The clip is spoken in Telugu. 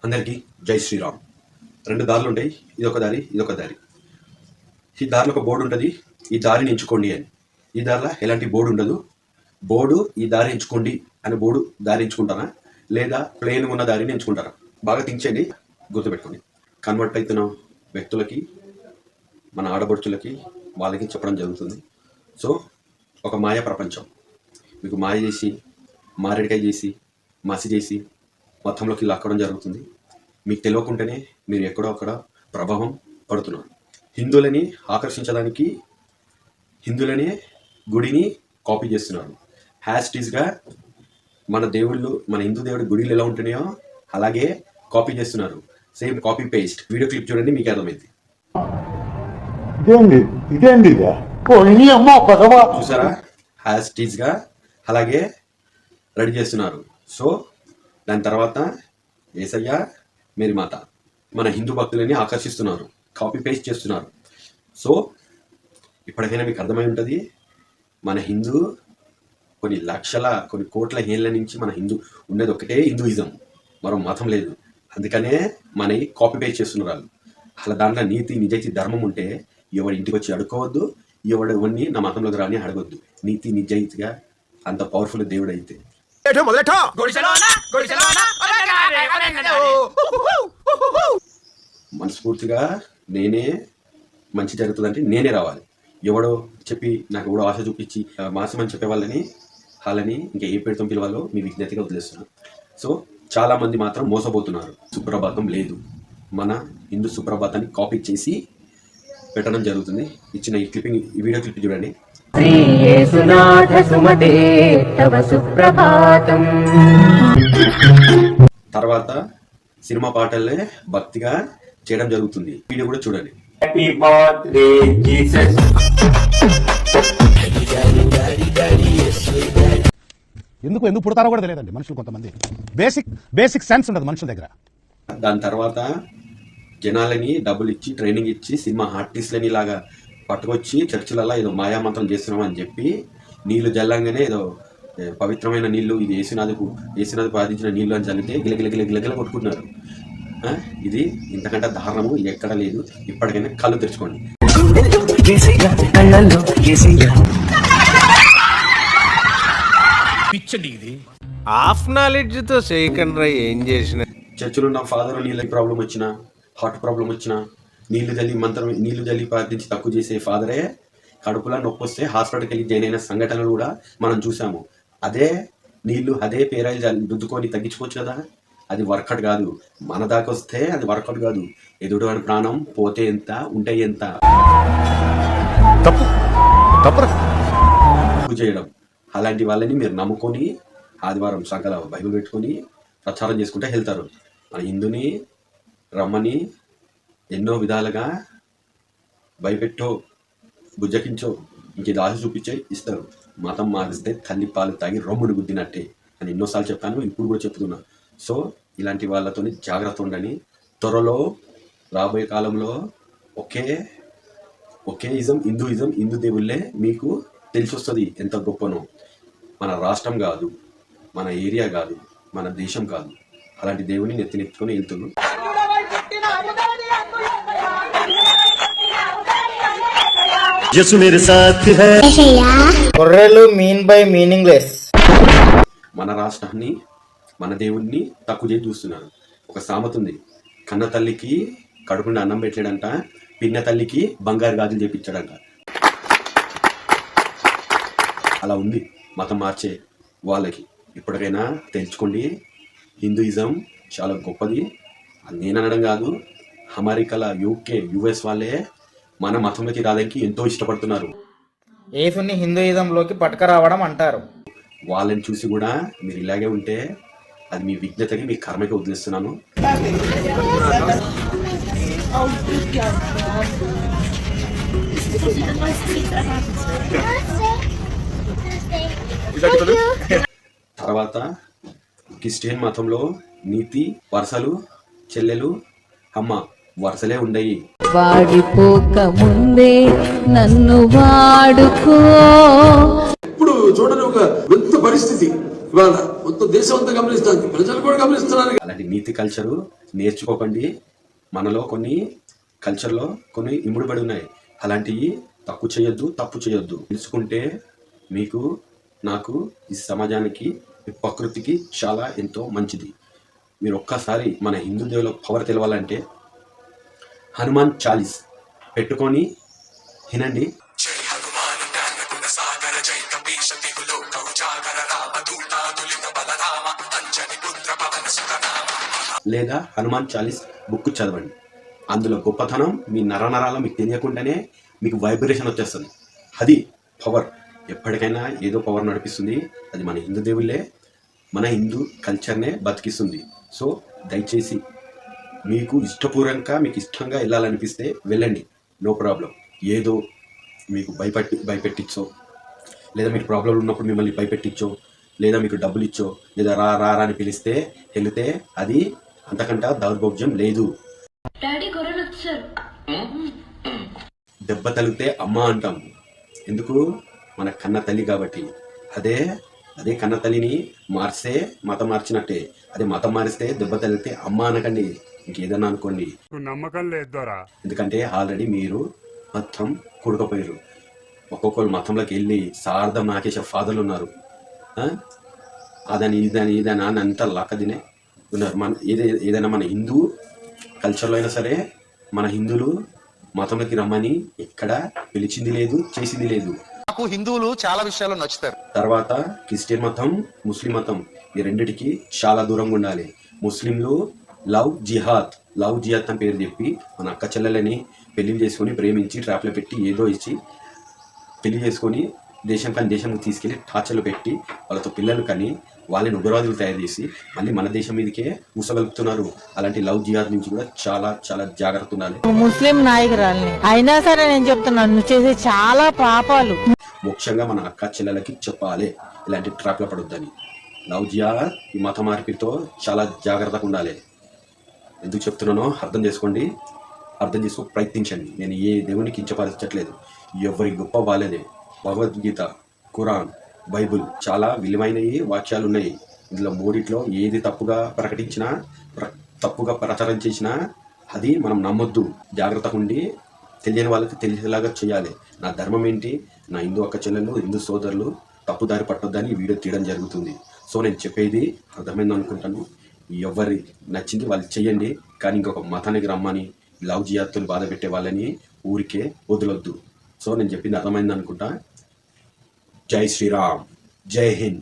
అందరికీ జై శ్రీరామ్. రెండు దారులు ఉంటాయి, ఇదొక దారి ఇదొక దారి. ఈ దారిలో ఒక బోర్డు ఉంటుంది, ఈ దారిని ఎంచుకోండి అని. ఈ దారిలో ఎలాంటి బోర్డు ఉండదు. బోర్డు ఈ దారి ఎంచుకోండి అని బోర్డు దారి ఎంచుకుంటారా లేదా ప్లేన్ ఉన్న దారిని ఎంచుకుంటారా? బాగా థింక్ చేయండి, గుర్తుపెట్టుకోండి. కన్వర్ట్ అవుతున్న వ్యక్తులకి, మన ఆడబడుచులకి, వాళ్ళకి చెప్పడం జరుగుతుంది. సో ఒక మాయ ప్రపంచం మీకు మాయ చేసి, మారేడికాయ చేసి, మసి చేసి మొత్తంలోకి లాక్కడం జరుగుతుంది. మీకు తెలియకుండానే మీరు ఎక్కడో అక్కడ ప్రభావం పడుతున్నారు. హిందువులని ఆకర్షించడానికి హిందువులనే గుడిని కాపీ చేస్తున్నారు. హ్యాస్టీస్గా మన దేవుళ్ళు, మన హిందూ దేవుడి గుడిలు ఎలా ఉంటున్నాయో అలాగే కాపీ చేస్తున్నారు. Same copy paste. Video clip చూడండి, మీకు అర్థమైంది. చూసారా? హ్యాస్టీస్గా అలాగే రెడీ చేస్తున్నారు. సో దాని తర్వాత యేసయ్య, మేరీ మాత, మన హిందూ భక్తులని ఆకర్షిస్తున్నారు, కాపీ పేస్ట్ చేస్తున్నారు. సో ఇప్పటికైనా మీకు అర్థమై ఉంటుంది, మన హిందూ కొన్ని లక్షల, కొన్ని కోట్ల ఏళ్ళ నుంచి మన హిందూ ఉన్నది ఒకటే హిందూయిజం, మరో మతం లేదు. అందుకనే మనని కాపీ పేస్ట్ చేస్తున్నారు. అలా దాంట్లో నీతి, నిజాయితీ, ధర్మం ఉంటే ఎవరి ఇంటికి వచ్చి అడుక్కోవద్దు, ఎవరిని నా మతంలోకి రాని అడగొద్దు. నీతి నిజాయితీగా అంత పవర్ఫుల్ దేవుడు అయితే మనస్ఫూర్తిగా నేనే మంచి జరుగుతుందంటే నేనే రావాలి. ఎవడో చెప్పి నాకు ఎవడో ఆశ చూపించి మాసం అని చెప్పే వాళ్ళని ఇంకా ఏ పేరుతో పిలవాలో మీ విజ్ఞతగా వదిలేస్తున్నాను. సో చాలా మంది మాత్రం మోసపోతున్నారు. సుప్రభాతం లేదు, మన హిందూ సుప్రభాతాన్ని కాపీ చేసి పెట్టడం జరుగుతుంది. ఇచ్చిన ఈ క్లిప్పింగ్, ఈ వీడియో క్లిప్ చూడండి. తర్వాత సినిమా పాటలే భక్తిగా చేయడం జరుగుతుంది. వీడియో కూడా చూడండి. ఎందుకు పుడతారో కూడా తెలియదండి మనుషులు. కొంతమంది బేసిక్ సెన్స్ ఉండదు మనుషుల దగ్గర. దాని తర్వాత జనాలని డబ్బులు ఇచ్చి, ట్రైనింగ్ ఇచ్చి, సినిమా ఆర్టిస్ట్లని లాగా పట్టుకొచ్చి చర్చిలలో ఏదో మాయామంత్రం చేస్తున్నాం అని చెప్పి నీళ్లు జల్లంగానే ఏదో పవిత్రమైన నీళ్లు, ఇది ఏసునాథ్ బాధించిన నీళ్లు అని చల్లితే గిలగిల కొట్టుకుంటున్నారు. ఇది ఇంతకంటే దారుణము ఎక్కడ లేదు. ఇప్పటికైనా కళ్ళు తెరుచుకోండి. హాఫ్ నాలెడ్జ్ తో చేయకుండా ఏం చేసిన చర్చిలో ఉన్న ఫాదర్ నీళ్ళకి ప్రాబ్లం వచ్చినా, హార్ట్ ప్రాబ్లం వచ్చినా, నీళ్లు జల్లి ప్రార్థించి తక్కువ చేసే ఫాదరే కడుపులా నొప్పి వస్తే హాస్పిటల్కి వెళ్ళి జాయిన్ అయిన సంఘటనలు కూడా మనం చూసాము. అదే నీళ్లు, అదే పేరాయిలు రుద్దుకొని తగ్గించుకోవచ్చు కదా. అది వర్కౌట్ కాదు. మన దాకా వస్తే అది వర్కౌట్ కాదు. ఎదుడు వాడి ప్రాణం పోతే ఎంత, ఉంటే ఎంత తప్పు చేయడం. అలాంటి వాళ్ళని మీరు నమ్ముకొని ఆదివారం సకల బైబిల్ పెట్టుకొని ప్రచారం చేసుకుంటే వెళ్తారు. మన హిందుని రమ్మని ఎన్నో విధాలుగా భయపెట్టో, బుజ్జకించో, ఇంకేది ఆశ చూపించే ఇస్తారు. మతం మారిస్తే తల్లి పాలు తాగి రొమ్ముడు గుద్దినట్టే అని ఎన్నోసార్లు చెప్పాను, ఇప్పుడు కూడా చెప్తున్నా. సో ఇలాంటి వాళ్ళతో జాగ్రత్త ఉండండి. త్వరలో రాబోయే కాలంలో ఒకే ఇజం, హిందూ దేవుళ్ళే మీకు తెలిసి వస్తుంది ఎంత గొప్పనో. మన రాష్ట్రం కాదు, మన ఏరియా కాదు, మన దేశం కాదు, అలాంటి దేవుని నెత్తినెత్తుకొని వెళ్తున్నాం. మన రాష్ట్రాన్ని, మన దేవుణ్ణి తక్కువ చేసి చూస్తున్నారు. ఒక సామెత ఉంది, కన్న తల్లికి కడుపుండి అన్నం పెట్టాడంట, పిన్న తల్లికి బంగారు గాజులు చేపించాడంట. అలా ఉంది మతం మార్చే వాళ్ళకి. ఇప్పటికైనా తెలుసుకోండి, హిందూయిజం చాలా గొప్పది. నేను అనడం కాదు, అమెరికాల, యూకే, యుఎస్ వాళ్ళే మన మతంలోకి రావడానికి ఎంతో ఇష్టపడుతున్నారు. యేసుని హిందూయిజంలోకి పట్టుకురావడం అంటారు. వాళ్ళని చూసి కూడా మీరు ఇలాగే ఉంటే అది మీ విజ్ఞతకి, మీ కర్మకి వదిలేస్తున్నాను. తర్వాత క్రిస్టియన్ మతంలో నీతి, వరుసలు, చెల్లెలు, అమ్మ వరుసలే ఉండయి. వాడిపోక ముందే నన్ను వాడుకో. ఇప్పుడు చూడని ఒక వింత పరిస్థితి ఇవాళ మొత్తం దేశం అంతా గమనిస్తుంది, ప్రజలు కూడా గమనిస్తున్నారు. అలాంటి నీతి కల్చరు నేర్చుకోకండి. మనలో కొన్ని కల్చర్లో కొన్ని ఇముడుబడి ఉన్నాయి. అలాంటివి తప్పు చేయొద్దు. తెలుసుకుంటే మీకు నాకు ఈ సమాజానికి ఈ ప్రకృతికి చాలా ఎంతో మంచిది. మీరు ఒక్కసారి మన హిందూ దేవుల పవర్ తెలవాలంటే హనుమాన్ చాలీస్ పెట్టుకొని వినండి. లేదా హనుమాన్ చాలీస్ బుక్ చదవండి. అందులో గొప్పతనం మీ నరనరాల మీకు తెలియకుండానే మీకు వైబ్రేషన్ వచ్చేస్తుంది. అది పవర్. ఎప్పటికైనా ఏదో పవర్ నడిపిస్తుంది. అది మన హిందూ దేవుళ్ళే, మన హిందూ కల్చర్నే బతికిస్తుంది. సో దయచేసి మీకు ఇష్టపూర్వకంగా మీకు ఇష్టంగా వెళ్ళాలనిపిస్తే వెళ్ళండి, నో ప్రాబ్లం. ఏదో మీకు భయపెట్టించో, లేదా మీకు ప్రాబ్లం ఉన్నప్పుడు మిమ్మల్ని భయపెట్టించో, లేదా మీకు డబ్బులు ఇచ్చో, లేదా రా అని పిలిస్తే వెళితే అది అంతకంటే దౌర్భాగ్యం లేదు. దెబ్బ తగిలితే అమ్మ అంటాం. ఎందుకు? మన కన్న తల్లి కాబట్టి. అదే కన్న తల్లిని మార్స్తే మతం మార్చినట్టే. అదే మతం మారిస్తే దెబ్బ తగిలితే అమ్మ అనకండి, ఇంకేదన్నా అనుకోండి. నమ్మకం లేదు. ఎందుకంటే ఆల్రెడీ మీరు మొత్తం కొడుకపోయారు. ఒక్కొక్కరు మతంలోకి వెళ్ళి సార్థం నాకేసే ఫాదర్లు ఉన్నారు. అదని ఇదని అని అంతా లక్కదినే ఉన్నారు. ఏదైనా మన హిందూ కల్చర్లో అయినా సరే మన హిందువులు మతంలోకి రమ్మని ఎక్కడ పిలిచింది లేదు, చేసింది లేదు. నాకు హిందువులు చాలా విషయాల్లో నచ్చుతారు. తర్వాత క్రిస్టియన్ మతం, ముస్లిం మతం ఈ రెండిటికి చాలా దూరంగా ఉండాలి. ముస్లింలు లవ్ జిహాద్ అని పేరు చెప్పి మన అక్క చెల్లెలని పెళ్లి చేసుకొని ప్రేమించి ట్రాప్లో పెట్టి ఏదో ఇచ్చి పెళ్లి చేసుకొని దేశంకి తీసుకెళ్లి టార్చర్లు పెట్టి వాళ్ళతో పిల్లలు కానీ వాళ్ళని ఉగ్రవాదులు తయారు చేసి మళ్ళీ మన దేశం మీదకే ఊసగలుపుతున్నారు. అలాంటి లవ్ జిహాద్ నుంచి కూడా చాలా చాలా జాగ్రత్త ఉండాలి. ముస్లిం నాయకురాల్ని అయినా సరే నేను చెప్తున్నాను, నువ్వు చేసే చాలా పాపాలు. ముఖ్యంగా మన అక్క చెల్లెలకి చెప్పాలి ఇలాంటి ట్రాప్లో పడొద్దని. లవ్ జిహాద్ ఈ మత మార్పిడితో చాలా జాగ్రత్తగా ఉండాలి. ఎందుకు చెప్తున్నానో అర్థం చేసుకోండి, అర్థం చేసుకో ప్రయత్నించండి. నేను ఏ దేవునికి కించపరచట్లేదు, ఎవరి గొప్ప వాళ్ళదే. భగవద్గీత, ఖురాన్, బైబుల్ చాలా విలువైనవి వాక్యాలు ఉన్నాయి. ఇందులో మూడిట్లో ఏది తప్పుగా ప్రకటించినా, తప్పుగా ప్రచారం చేసినా అది మనం నమ్మొద్దు. జాగ్రత్తగా ఉండి తెలియని వాళ్ళకి తెలిసేలాగా చేయాలి. నా ధర్మం ఏంటి, నా హిందూ అక్క చెల్లెలు, హిందూ సోదరులు తప్పుదారి పట్టొద్దని వీడియో తీయడం జరుగుతుంది. సో నేను చెప్పేది అర్థమైంది అనుకుంటాను. ఎవరి నచ్చింది వాళ్ళు చెయ్యండి, కానీ ఇంకొక మతానికి రమ్మని లవ్ జిహాద్తో బాధ పెట్టే వాళ్ళని ఊరికే వదలొద్దు. సో నేను చెప్పింది అర్థమైంది అనుకుంటా. జై శ్రీరామ్, జై హింద్.